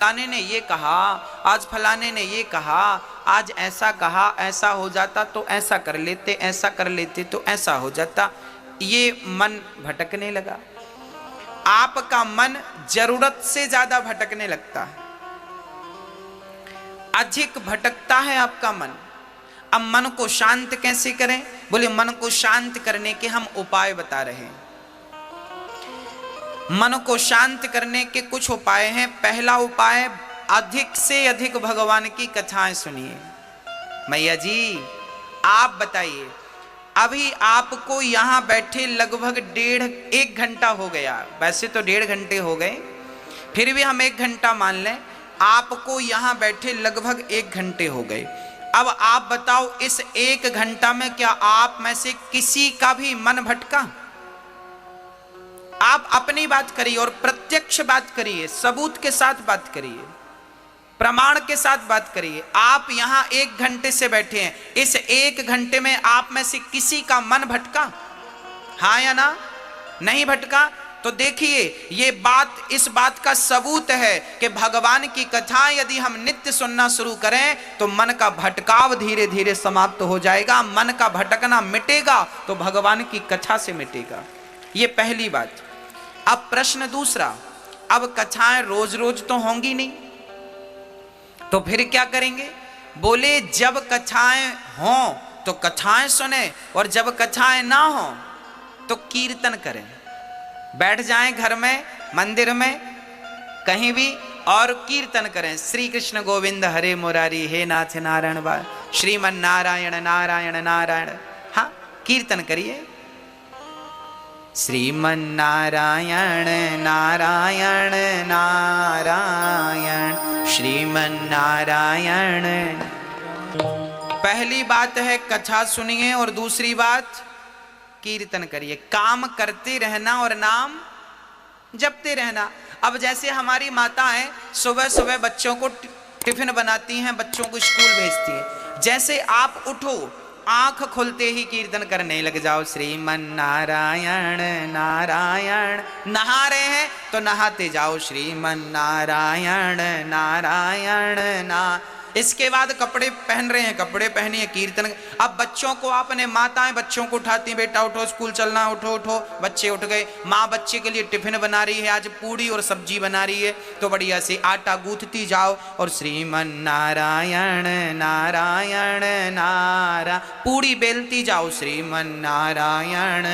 फलाने ने ये कहा, आज फलाने ने ये कहा, आज ऐसा कहा, ऐसा हो जाता तो ऐसा कर लेते, ऐसा कर लेते तो ऐसा हो जाता। ये मन भटकने लगा। आपका मन जरूरत से ज्यादा भटकने लगता है, अधिक भटकता है आपका मन। अब मन को शांत कैसे करें? बोले मन को शांत करने के हम उपाय बता रहे हैं। मन को शांत करने के कुछ उपाय हैं। पहला उपाय, अधिक से अधिक भगवान की कथाएं सुनिए। मैया जी आप बताइए, अभी आपको यहां बैठे लगभग 1.5 घंटा हो गया। वैसे तो 1.5 घंटे हो गए, फिर भी हम 1 घंटा मान लें। आपको यहां बैठे लगभग 1 घंटे हो गए। अब आप बताओ, इस 1 घंटा में क्या आप में से किसी का भी मन भटका? आप अपनी बात करिए और प्रत्यक्ष बात करिए, सबूत के साथ बात करिए, प्रमाण के साथ बात करिए। आप यहां 1 घंटे से बैठे हैं, इस 1 घंटे में आप में से किसी का मन भटका? हाँ या ना? नहीं भटका? तो देखिए, ये बात, इस बात का सबूत है कि भगवान की कथा यदि हम नित्य सुनना शुरू करें तो मन का भटकाव धीरे धीरे समाप्त हो जाएगा। मन का भटकना मिटेगा तो भगवान की कथा से मिटेगा। ये पहली बात। अब प्रश्न दूसरा, अब कथाएं रोज रोज तो होंगी नहीं, तो फिर क्या करेंगे? बोले जब कथाएं हों तो कथाएं सुने, और जब कथाएं ना हों तो कीर्तन करें। बैठ जाएं घर में, मंदिर में, कहीं भी, और कीर्तन करें। श्री कृष्ण गोविंद हरे मुरारी, हे नाथ नारायण बा, श्रीमन नारायण नारायण नारायण। हाँ, कीर्तन करिए। श्रीमन नारायण नारायण नारायण, श्रीमन नारायण। पहली बात है कथा सुनिए, और दूसरी बात कीर्तन करिए। काम करते रहना और नाम जपते रहना। अब जैसे हमारी माताएं सुबह सुबह बच्चों को टिफिन बनाती हैं, बच्चों को स्कूल भेजती हैं, जैसे आप उठो, आंख खुलते ही कीर्तन करने लग जाओ। श्रीमन नारायण नारायण। नहा रहे हैं तो नहाते जाओ, श्रीमन नारायण नारायण ना। इसके बाद कपड़े पहन रहे हैं, कपड़े पहनिए, कीर्तन। अब बच्चों को, आपने माताएं बच्चों को उठाती, बेटा उठो स्कूल चलना, उठो उठो। बच्चे उठ गए। माँ बच्चे के लिए टिफिन बना रही है, आज पूड़ी और सब्जी बना रही है, तो बढ़िया से आटा गूंथती जाओ और श्रीमन नारायण नारायण नारा, पूड़ी बेलती जाओ, श्रीमन नारायण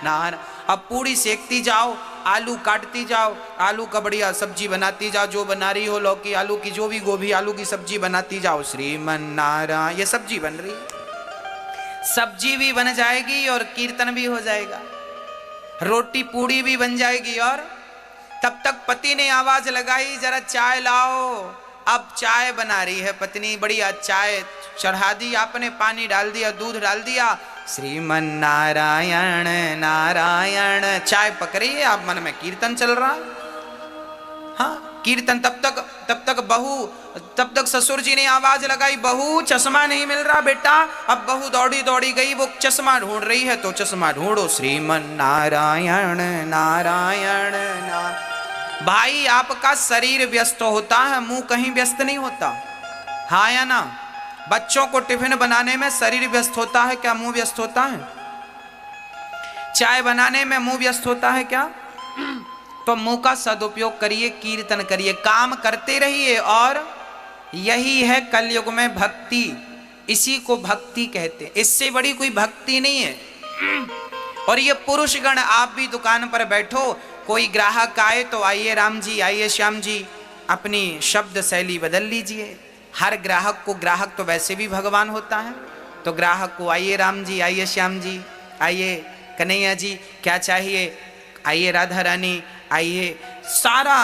नारायण। अब पूड़ी सेकती जाओ, आलू काटती जाओ, आलू का बढ़िया सब्जी बनाती जाओ, जो बना रही हो, लौकी आलू की, जो भी, गोभी आलू की सब्जी बनाती जाओ, श्रीमन नारायण। ये सब्जी बन रही है, सब्जी भी बन जाएगी और कीर्तन भी हो जाएगा, रोटी पूड़ी भी बन जाएगी। और तब तक पति ने आवाज लगाई, जरा चाय लाओ। अब चाय बना रही है पत्नी, बढ़िया चाय चढ़ा दी आपने, पानी डाल दिया, दूध डाल दिया, श्रीमन नारायण नारायण। चाय पक रही है, आप मन में कीर्तन चल रहा। हाँ, कीर्तन। तब तक बहू, तब तक ससुर जी ने आवाज लगाई, बहू चश्मा नहीं मिल रहा बेटा। अब बहू दौड़ी दौड़ी गई, वो चश्मा ढूंढ रही है, तो चश्मा ढूंढो, श्रीमन नारायण नारायण नारायण। भाई आपका शरीर व्यस्त होता है, मुंह कहीं व्यस्त नहीं होता। हाँ या ना? बच्चों को टिफिन बनाने में शरीर व्यस्त होता है क्या? मुंह व्यस्त होता है? चाय बनाने में मुंह व्यस्त होता है क्या? तो मुंह का सदुपयोग करिए, कीर्तन करिए, काम करते रहिए। और यही है कलयुग में भक्ति, इसी को भक्ति कहते हैं। इससे बड़ी कोई भक्ति नहीं है। और ये पुरुषगण, आप भी दुकान पर बैठो, कोई ग्राहक आए तो आइए राम जी, आइए श्याम जी, अपनी शब्द शैली बदल लीजिए। हर ग्राहक को, ग्राहक तो वैसे भी भगवान होता है, तो ग्राहक को आइए राम जी, आइए श्याम जी, आइए कन्हैया जी, क्या चाहिए, आइए राधा रानी, आइए। सारा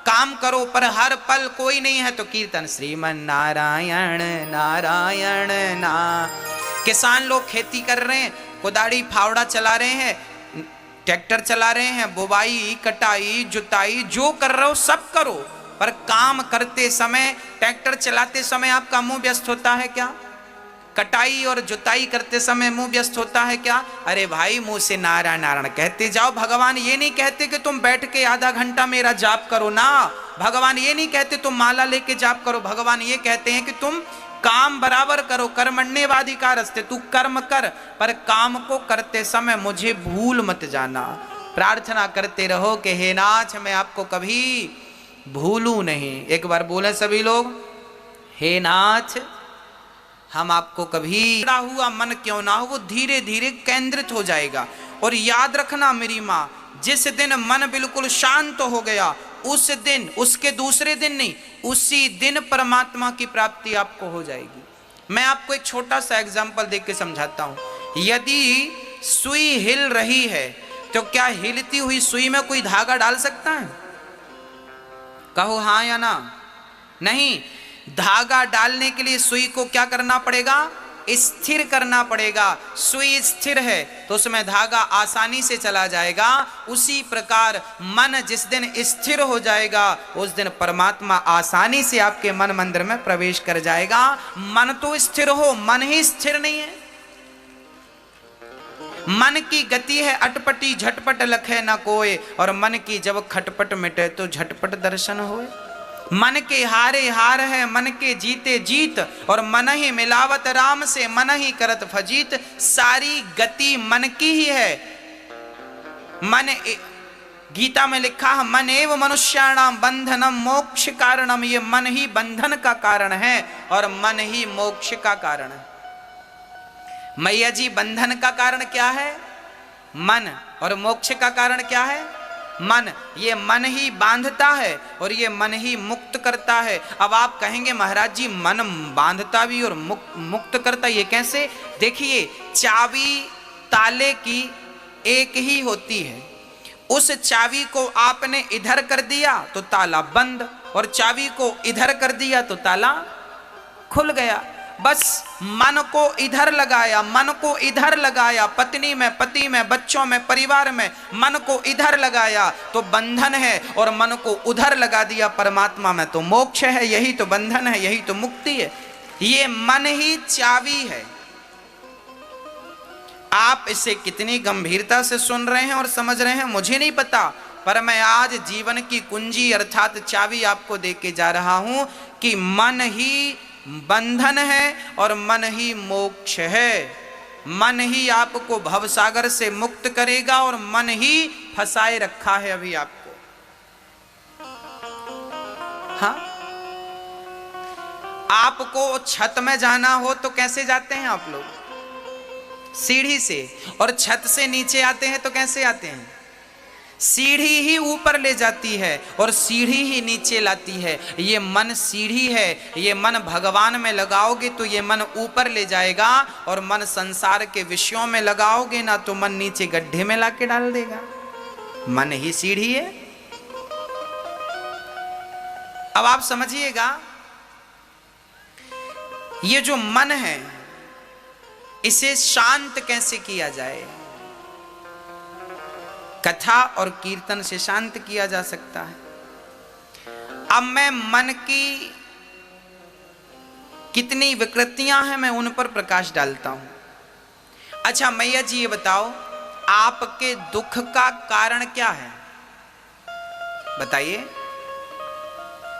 काम करो, पर हर पल कोई नहीं है तो कीर्तन, श्रीमन नारायण नारायण ना। किसान लोग खेती कर रहे हैं, कुदाड़ी फावड़ा चला रहे हैं, ट्रैक्टर चला रहे हैं, बुवाई कटाई जुताई जो कर रहे हो सब करो, पर काम करते समय, ट्रैक्टर चलाते समय आपका मुंह व्यस्त होता है क्या? कटाई और जुताई करते समय मुंह व्यस्त होता है क्या? अरे भाई मुंह से नारायण नारायण कहते जाओ। भगवान ये नहीं कहते कि तुम बैठ के आधा घंटा मेरा जाप करो ना। भगवान ये नहीं कहते तुम माला लेके जाप करो। भगवान ये कहते हैं कि तुम काम बराबर करो। कर्मण्येवाधिकारस्ते, तू कर्म कर, पर काम को करते समय मुझे भूल मत जाना। प्रार्थना करते रहो कि हे नाथ मैं आपको कभी भूलूं नहीं। एक बार बोले सभी लोग, हे नाथ हम आपको कभी हुआ मन क्यों ना हो, वो धीरे धीरे केंद्रित हो जाएगा। और याद रखना मेरी माँ, जिस दिन मन बिल्कुल शांत हो गया उस दिन, उसके दूसरे दिन नहीं, उसी दिन परमात्मा की प्राप्ति आपको हो जाएगी। मैं आपको एक छोटा सा एग्जाम्पल देख के समझाता हूं। यदि सुई हिल रही है तो क्या हिलती हुई सुई में कोई धागा डाल सकता है? कहो हाँ या ना? नहीं। धागा डालने के लिए सुई को क्या करना पड़ेगा? स्थिर करना पड़ेगा। सुई स्थिर है तो उसमें धागा आसानी से चला जाएगा। उसी प्रकार मन जिस दिन स्थिर हो जाएगा उस दिन परमात्मा आसानी से आपके मन मंदिर में प्रवेश कर जाएगा। मन तो स्थिर हो, मन ही स्थिर नहीं है। मन की गति है अटपटी, झटपट लखे न कोय, और मन की जब खटपट मिटे तो झटपट दर्शन होए। मन के हारे हार है, मन के जीते जीत, और मन ही मिलावत राम से, मन ही करत फजीत। सारी गति मन की ही है। मन, गीता में लिखा है मन एव मनुष्याणाम बंधनम मोक्ष कारणम। ये मन ही बंधन का कारण है और मन ही मोक्ष का कारण है। मैया जी, बंधन का कारण क्या है? मन। और मोक्ष का कारण क्या है? मन। ये मन ही बांधता है और ये मन ही मुक्त करता है। अब आप कहेंगे महाराज जी मन बांधता भी और मुक्त करता, ये कैसे? देखिए, चाबी ताले की एक ही होती है। उस चाबी को आपने इधर कर दिया तो ताला बंद, और चाबी को इधर कर दिया तो ताला खुल गया। बस मन को इधर लगाया, मन को इधर लगाया, पत्नी में, पति में, बच्चों में, परिवार में मन को इधर लगाया तो बंधन है, और मन को उधर लगा दिया परमात्मा में तो मोक्ष है। यही तो बंधन है, यही तो मुक्ति है। ये मन ही चाबी है। आप इसे कितनी गंभीरता से सुन रहे हैं और समझ रहे हैं मुझे नहीं पता, पर मैं आज जीवन की कुंजी अर्थात चाबी आपको दे के जा रहा हूं कि मन ही बंधन है और मन ही मोक्ष है। मन ही आपको भवसागर से मुक्त करेगा और मन ही फंसाए रखा है अभी आपको। हाँ, आपको छत में जाना हो तो कैसे जाते हैं आप लोग? सीढ़ी से। और छत से नीचे आते हैं तो कैसे आते हैं? सीढ़ी ही ऊपर ले जाती है और सीढ़ी ही नीचे लाती है। ये मन सीढ़ी है। ये मन भगवान में लगाओगे तो ये मन ऊपर ले जाएगा, और मन संसार के विषयों में लगाओगे ना तो मन नीचे गड्ढे में लाके डाल देगा। मन ही सीढ़ी है। अब आप समझिएगा, ये जो मन है इसे शांत कैसे किया जाए? कथा और कीर्तन से शांत किया जा सकता है। अब मैं मन की कितनी विकृतियां हैं मैं उन पर प्रकाश डालता हूं। अच्छा मैया जी ये बताओ, आपके दुख का कारण क्या है? बताइए।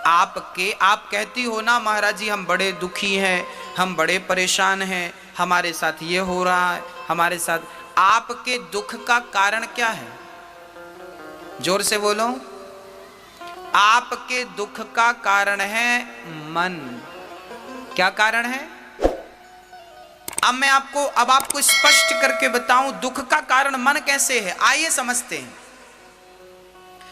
आप कहती हो ना महाराज जी हम बड़े दुखी हैं, हम बड़े परेशान हैं, हमारे साथ ये हो रहा है, हमारे साथ। आपके दुख का कारण क्या है? जोर से बोलो। आपके दुख का कारण है मन। क्या कारण है? अब आपको स्पष्ट करके बताऊं दुख का कारण मन कैसे है। आइए समझते हैं।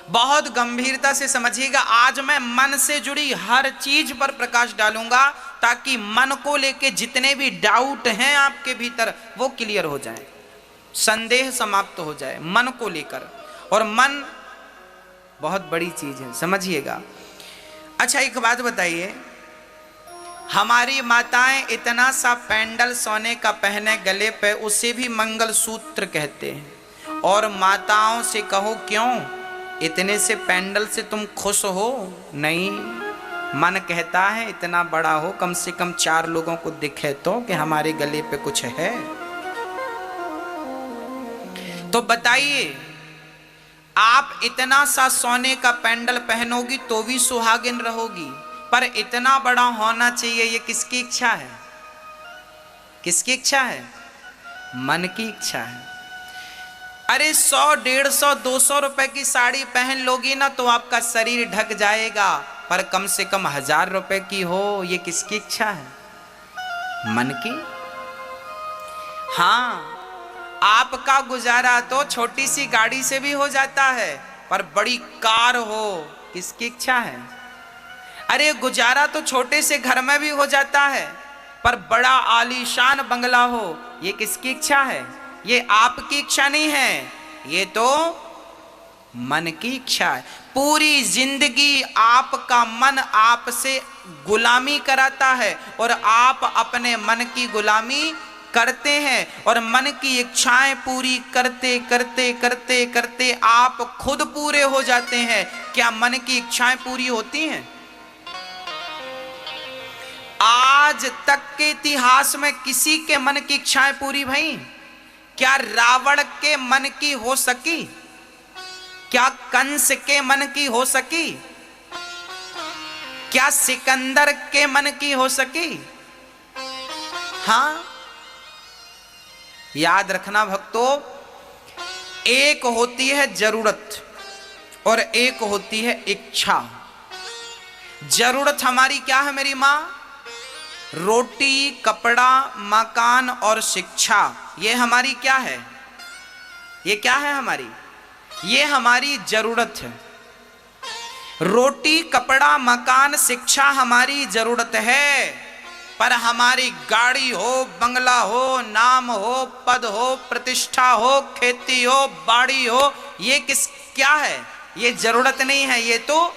बहुत गंभीरता से समझिएगा। आज मैं मन से जुड़ी हर चीज पर प्रकाश डालूंगा ताकि मन को लेके जितने भी डाउट हैं आपके भीतर वो क्लियर हो जाए, संदेह समाप्त हो जाए मन को लेकर। और मन बहुत बड़ी चीज है, समझिएगा। अच्छा एक बात बताइए, हमारी माताएं इतना सा पेंडल सोने का पहने गले पे, उसे भी मंगलसूत्र कहते हैं। और माताओं से कहो क्यों, इतने से पेंडल से तुम खुश हो? नहीं, मन कहता है इतना बड़ा हो, कम से कम 4 लोगों को दिखे तो कि हमारे गले पे कुछ है। तो बताइए, आप इतना सा सोने का पेंडल पहनोगी तो भी सुहागिन रहोगी, पर इतना बड़ा होना चाहिए, ये किसकी इच्छा है? किसकी इच्छा है? मन की इच्छा है। अरे 100, 150, 200 रुपए की साड़ी पहन लोगी ना तो आपका शरीर ढक जाएगा, पर कम से कम 1000 रुपए की हो, ये किसकी इच्छा है? मन की। हाँ, आपका गुजारा तो छोटी सी गाड़ी से भी हो जाता है, पर बड़ी कार हो, किसकी इच्छा है? अरे गुजारा तो छोटे से घर में भी हो जाता है, पर बड़ा आलीशान बंगला हो, ये किसकी इच्छा है? ये आपकी इच्छा नहीं है, ये तो मन की इच्छा है। पूरी जिंदगी आपका मन आपसे गुलामी कराता है और आप अपने मन की गुलामी करते हैं, और मन की इच्छाएं पूरी करते करते करते करते आप खुद पूरे हो जाते हैं। क्या मन की इच्छाएं पूरी होती हैं? आज तक के इतिहास में किसी के मन की इच्छाएं पूरी भई? क्या रावण के मन की हो सकी? क्या कंस के मन की हो सकी? क्या सिकंदर के मन की हो सकी? हाँ, याद रखना भक्तों, एक होती है जरूरत और एक होती है इच्छा। जरूरत हमारी क्या है मेरी मां? रोटी, कपड़ा, मकान और शिक्षा। ये हमारी क्या है? ये क्या है हमारी? ये हमारी जरूरत है। रोटी, कपड़ा, मकान, शिक्षा हमारी जरूरत है, पर हमारी गाड़ी हो, बंगला हो, नाम हो, पद हो, प्रतिष्ठा हो, खेती हो, बाड़ी हो, ये क्या है? ये जरूरत नहीं है, ये तो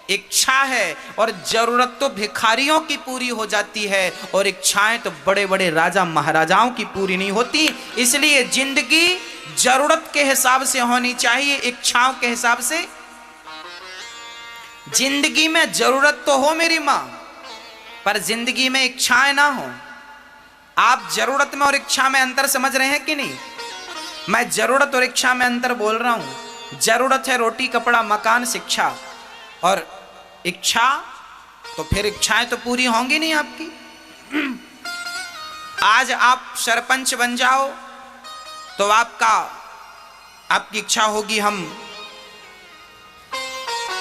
इच्छा है। और जरूरत तो भिखारियों की पूरी हो जाती है, और इच्छाएं तो बड़े बड़े राजा महाराजाओं की पूरी नहीं होती। इसलिए जिंदगी जरूरत के हिसाब से होनी चाहिए, इच्छाओं के हिसाब से। जिंदगी में जरूरत तो हो मेरी मां, पर जिंदगी में इच्छाएं ना हो। आप जरूरत में और इच्छा में अंतर समझ रहे हैं कि नहीं? मैं जरूरत और इच्छा में अंतर बोल रहा हूं। जरूरत है रोटी, कपड़ा, मकान, शिक्षा, और इच्छा तो फिर इच्छाएं तो पूरी होंगी नहीं आपकी। आज आप सरपंच बन जाओ तो आपकी इच्छा होगी हम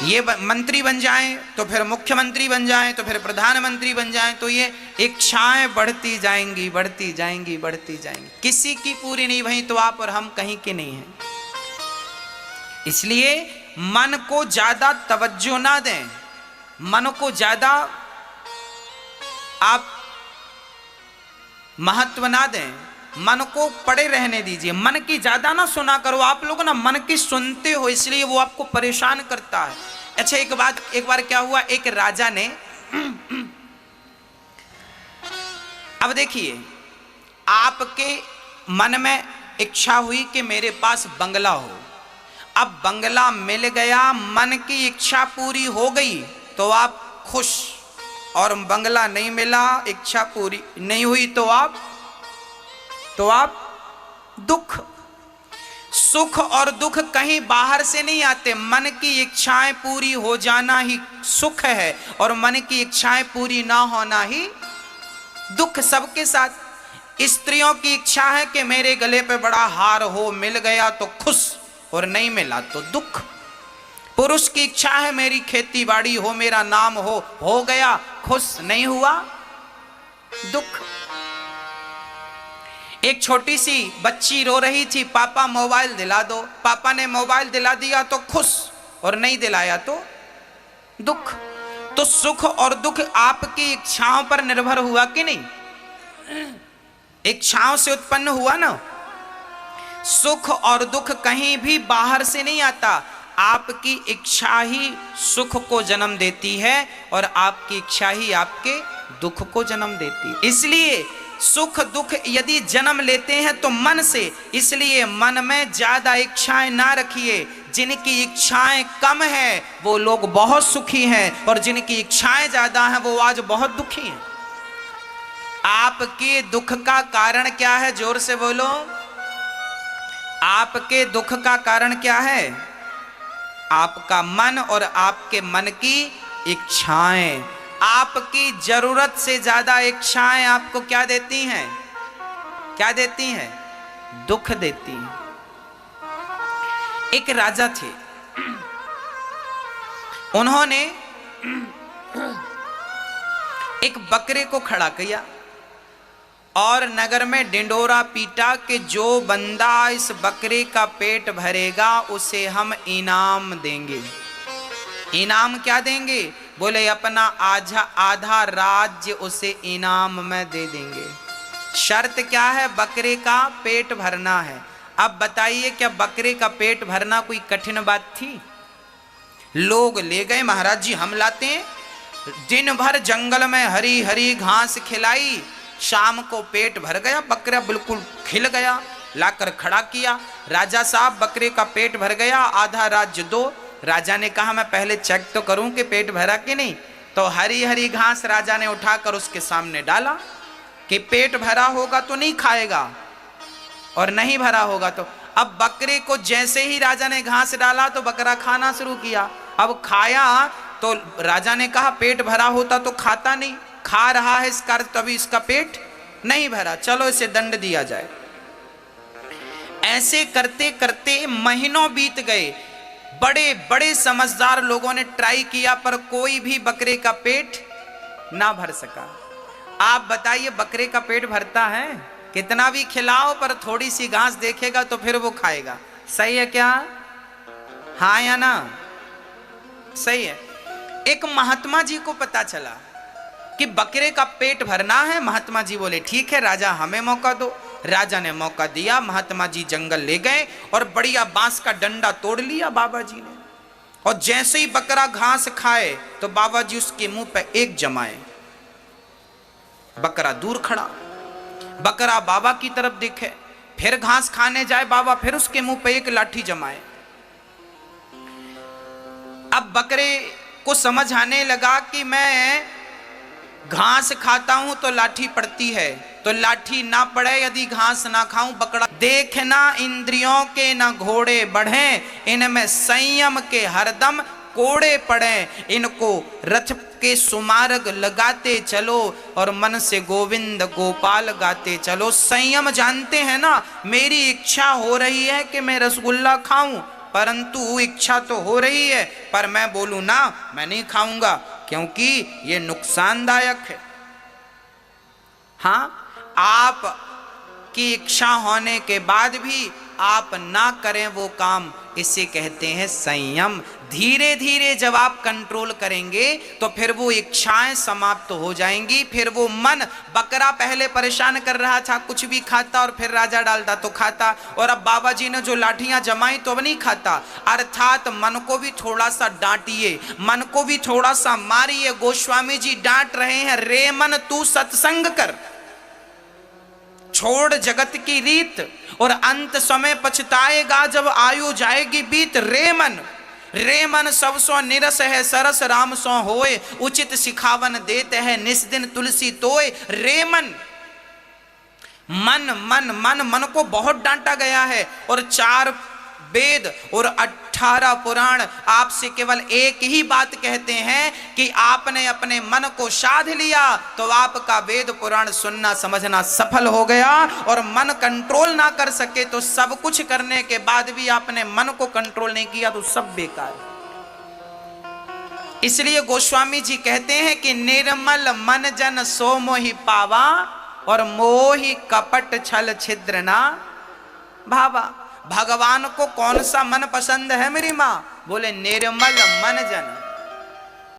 ये मंत्री बन जाएं, तो फिर मुख्यमंत्री बन जाएं, तो फिर प्रधानमंत्री बन जाएं, तो ये इच्छाएं बढ़ती जाएंगी, बढ़ती जाएंगी, बढ़ती जाएंगी। किसी की पूरी नहीं भई तो आप और हम कहीं के नहीं हैं। इसलिए मन को ज्यादा तवज्जो ना दें, मन को ज्यादा आप महत्व ना दें, मन को पड़े रहने दीजिए। मन की ज्यादा ना सुना करो। आप लोग ना मन की सुनते हो, इसलिए वो आपको परेशान करता है। अच्छा, एक बार क्या हुआ, एक राजा ने अब देखिए, आपके मन में इच्छा हुई कि मेरे पास बंगला हो। अब बंगला मिल गया, मन की इच्छा पूरी हो गई तो आप खुश, और बंगला नहीं मिला, इच्छा पूरी नहीं हुई तो आप दुख। सुख और दुख कहीं बाहर से नहीं आते। मन की इच्छाएं पूरी हो जाना ही सुख है, और मन की इच्छाएं पूरी ना होना ही दुख। सबके साथ स्त्रियों की इच्छा है कि मेरे गले पे बड़ा हार हो, मिल गया तो खुश, और नहीं मिला तो दुख। पुरुष की इच्छा है मेरी खेती बाड़ी हो, मेरा नाम हो गया खुश, नहीं हुआ दुख। एक छोटी सी बच्ची रो रही थी, पापा मोबाइल दिला दो। पापा ने मोबाइल दिला दिया तो खुश, और नहीं दिलाया तो दुख। तो सुख और दुख आपकी इच्छाओं पर निर्भर हुआ कि नहीं? इच्छाओं से उत्पन्न हुआ ना। सुख और दुख कहीं भी बाहर से नहीं आता। आपकी इच्छा ही सुख को जन्म देती है, और आपकी इच्छा ही आपके दुख को जन्म देती है। इसलिए सुख दुख यदि जन्म लेते हैं तो मन से, इसलिए मन में ज्यादा इच्छाएं ना रखिए। जिनकी इच्छाएं कम है वो लोग बहुत सुखी हैं, और जिनकी इच्छाएं ज्यादा हैं वो आज बहुत दुखी हैं। आपके दुख का कारण क्या है? जोर से बोलो। आपके दुख का कारण क्या है? आपका मन और आपके मन की इच्छाएं। आपकी जरूरत से ज्यादा इच्छाएं आपको क्या देती हैं? क्या देती हैं? दुख देती हैं। एक राजा थे, उन्होंने एक बकरे को खड़ा किया और नगर में डिंडोरा पीटा कि जो बंदा इस बकरे का पेट भरेगा उसे हम इनाम देंगे। इनाम क्या देंगे? बोले अपना आधा राज्य उसे इनाम में दे देंगे। शर्त क्या है? बकरे का पेट भरना है। अब बताइए, क्या बकरे का पेट भरना कोई कठिन बात थी? लोग ले गए, महाराज जी हम लाते हैं। दिन भर जंगल में हरी हरी घास खिलाई, शाम को पेट भर गया, बकरा बिल्कुल खिल गया, लाकर खड़ा किया। राजा साहब बकरे का पेट भर गया, आधा राज्य दो। राजा ने कहा मैं पहले चेक तो करूं कि पेट भरा कि नहीं। तो हरी हरी घास राजा ने उठाकर उसके सामने डाला कि पेट भरा होगा तो नहीं खाएगा और नहीं भरा होगा तो। अब बकरे को जैसे ही राजा ने घास डाला तो बकरा खाना शुरू किया। अब खाया तो राजा ने कहा पेट भरा होता तो खाता नहीं, खा रहा है इसका तभी इसका पेट नहीं भरा, चलो इसे दंड दिया जाए। ऐसे करते करते महीनों बीत गए। बड़े बड़े समझदार लोगों ने ट्राई किया पर कोई भी बकरे का पेट ना भर सका। आप बताइए बकरे का पेट भरता है? कितना भी खिलाओ पर थोड़ी सी घास देखेगा तो फिर वो खाएगा। सही है क्या? हाँ या ना? सही है। एक महात्मा जी को पता चला कि बकरे का पेट भरना है। महात्मा जी बोले ठीक है राजा हमें मौका दो। राजा ने मौका दिया। महात्मा जी जंगल ले गए और बढ़िया बांस का डंडा तोड़ लिया बाबा जी ने, और जैसे ही बकरा घास खाए तो बाबा जी उसके मुंह पे एक जमाए। बकरा दूर खड़ा, बकरा बाबा की तरफ देखे, फिर घास खाने जाए बाबा फिर उसके मुंह पे एक लाठी जमाए। अब बकरे को समझ आने लगा कि मैं घास खाता हूं तो लाठी पड़ती है, तो लाठी ना पड़े यदि घास ना खाऊं। बकरा देखना इंद्रियों के ना घोड़े बढ़े, इनमें संयम के हरदम कोड़े पड़े। इनको रथ के सुमार्ग लगाते चलो और मन से गोविंद गोपाल गाते चलो। संयम जानते हैं ना, मेरी इच्छा हो रही है कि मैं रसगुल्ला खाऊं, परंतु इच्छा तो हो रही है पर मैं बोलूं ना मैं नहीं खाऊंगा क्योंकि ये नुकसानदायक है। हाँ, आप की इच्छा होने के बाद भी आप ना करें वो काम, इसे कहते हैं संयम। धीरे धीरे जब आप कंट्रोल करेंगे तो फिर वो इच्छाएं समाप्त हो जाएंगी। फिर वो मन, बकरा पहले परेशान कर रहा था, कुछ भी खाता और फिर राजा डालता तो खाता, और अब बाबा जी ने जो लाठियां जमाई तो अब नहीं खाता। अर्थात मन को भी थोड़ा सा डांटिए, मन को भी थोड़ा सा मारिए। गोस्वामी जी डांट रहे हैं, रे मन तू सत्संग कर, छोड़ जगत की रीत और अंत समय पछताएगा जब आयु जाएगी बीत। रे मन सब सो निरस है सरस राम सो होए, उचित सिखावन देते हैं निस दिन तुलसी तोय। रे मन मन को बहुत डांटा गया है, और 4 वेद और 18 पुराण आपसे केवल एक ही बात कहते हैं कि आपने अपने मन को साध लिया तो आपका वेद पुराण सुनना समझना सफल हो गया। और मन कंट्रोल ना कर सके तो सब कुछ करने के बाद भी आपने मन को कंट्रोल नहीं किया तो सब बेकार। इसलिए गोस्वामी जी कहते हैं कि निर्मल मन जन सो मोहि पावा, और मोहि कपट छल छिद्र ना भावा। भगवान को कौन सा मन पसंद है मेरी माँ? बोले निर्मल मन जन।